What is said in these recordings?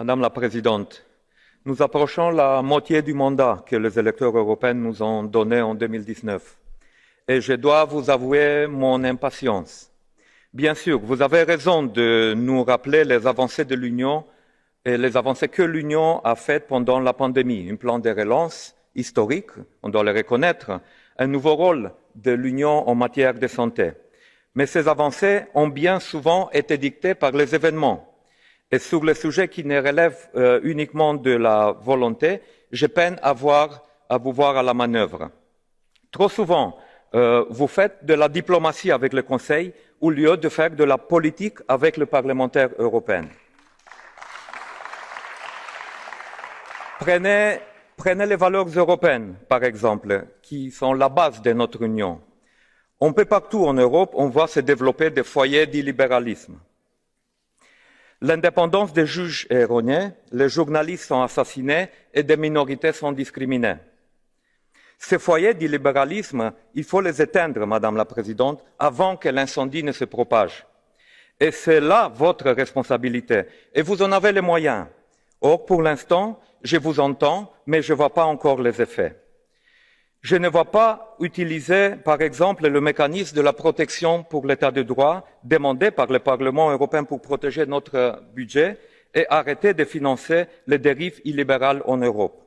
Madame la Présidente, nous approchons la moitié du mandat que les électeurs européens nous ont donné en 2019 et je dois vous avouer mon impatience. Bien sûr, vous avez raison de nous rappeler les avancées de l'Union et les avancées que l'Union a faites pendant la pandémie. Un plan de relance historique, on doit le reconnaître, un nouveau rôle de l'Union en matière de santé. Mais ces avancées ont bien souvent été dictées par les événements. Et sur les sujets qui ne relèvent uniquement de la volonté, je peine à vous voir à la manœuvre. Trop souvent, vous faites de la diplomatie avec le Conseil au lieu de faire de la politique avec le parlementaire européen. Prenez les valeurs européennes, par exemple, qui sont la base de notre Union. Un peu partout en Europe, on voit se développer des foyers d'illibéralisme. L'indépendance des juges est erronée, les journalistes sont assassinés et des minorités sont discriminées. Ces foyers d'illibéralisme, il faut les éteindre, Madame la Présidente, avant que l'incendie ne se propage. Et c'est là votre responsabilité, et vous en avez les moyens. Or, pour l'instant, je vous entends, mais je ne vois pas encore les effets. Je ne vois pas utiliser, par exemple, le mécanisme de la protection pour l'état de droit demandé par le Parlement européen pour protéger notre budget et arrêter de financer les dérives illibérales en Europe.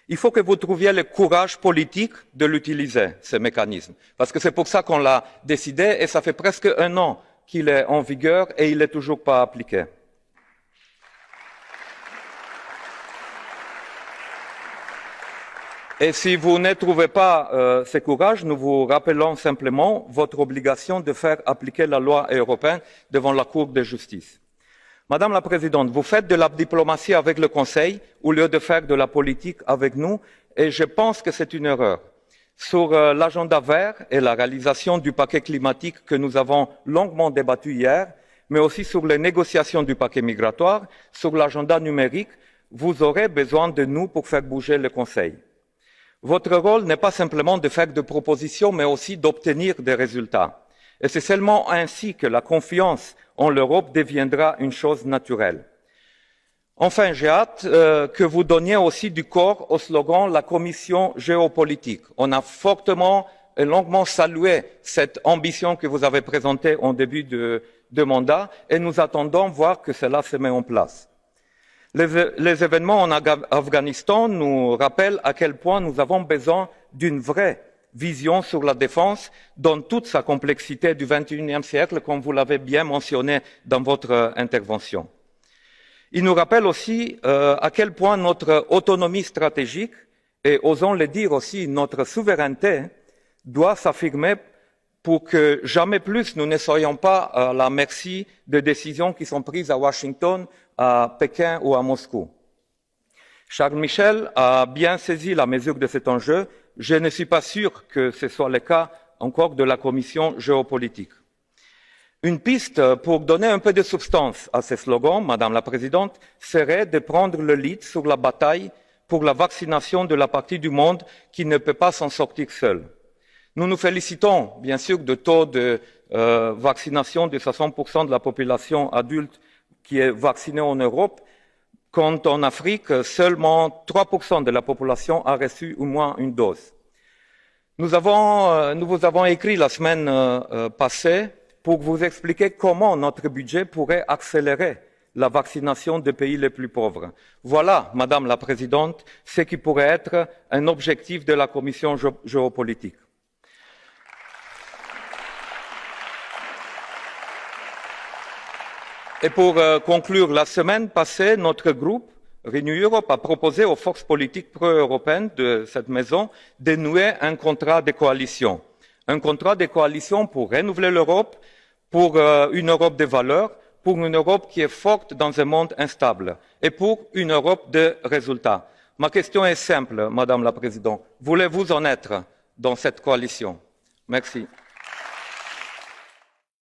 Il faut que vous trouviez le courage politique de l'utiliser, ce mécanisme, parce que c'est pour ça qu'on l'a décidé et ça fait presque un an qu'il est en vigueur et il n'est toujours pas appliqué. Et si vous ne trouvez pas ce courage, nous vous rappelons simplement votre obligation de faire appliquer la loi européenne devant la Cour de justice. Madame la Présidente, vous faites de la diplomatie avec le Conseil au lieu de faire de la politique avec nous et je pense que c'est une erreur. Sur l'agenda vert et la réalisation du paquet climatique que nous avons longuement débattu hier, mais aussi sur les négociations du paquet migratoire, sur l'agenda numérique, vous aurez besoin de nous pour faire bouger le Conseil. Votre rôle n'est pas simplement de faire des propositions, mais aussi d'obtenir des résultats. Et c'est seulement ainsi que la confiance en l'Europe deviendra une chose naturelle. Enfin, j'ai hâte que vous donniez aussi du corps au slogan « La Commission géopolitique ». On a fortement et longuement salué cette ambition que vous avez présentée en début de mandat et nous attendons voir que cela se met en place. Les événements en Afghanistan nous rappellent à quel point nous avons besoin d'une vraie vision sur la défense dans toute sa complexité du XXIe siècle, comme vous l'avez bien mentionné dans votre intervention. Il nous rappelle aussi à quel point notre autonomie stratégique et, osons le dire aussi, notre souveraineté doit s'affirmer pour que jamais plus nous ne soyons pas à la merci de décisions qui sont prises à Washington, à Pékin ou à Moscou. Charles Michel a bien saisi la mesure de cet enjeu. Je ne suis pas sûr que ce soit le cas encore de la Commission géopolitique. Une piste pour donner un peu de substance à ce slogan, Madame la Présidente, serait de prendre le lead sur la bataille pour la vaccination de la partie du monde qui ne peut pas s'en sortir seule. Nous nous félicitons, bien sûr, du taux de vaccination de 60% de la population adulte qui est vaccinée en Europe, quand en Afrique, seulement 3% de la population a reçu au moins une dose. Nous vous avons écrit la semaine passée pour vous expliquer comment notre budget pourrait accélérer la vaccination des pays les plus pauvres. Voilà, Madame la Présidente, ce qui pourrait être un objectif de la Commission géopolitique. Et pour conclure, la semaine passée, notre groupe Renew Europe a proposé aux forces politiques pro-européennes de cette maison de nouer un contrat de coalition. Un contrat de coalition pour renouveler l'Europe, pour une Europe de valeurs, pour une Europe qui est forte dans un monde instable et pour une Europe de résultats. Ma question est simple, Madame la Présidente. Voulez-vous en être dans cette coalition? Merci.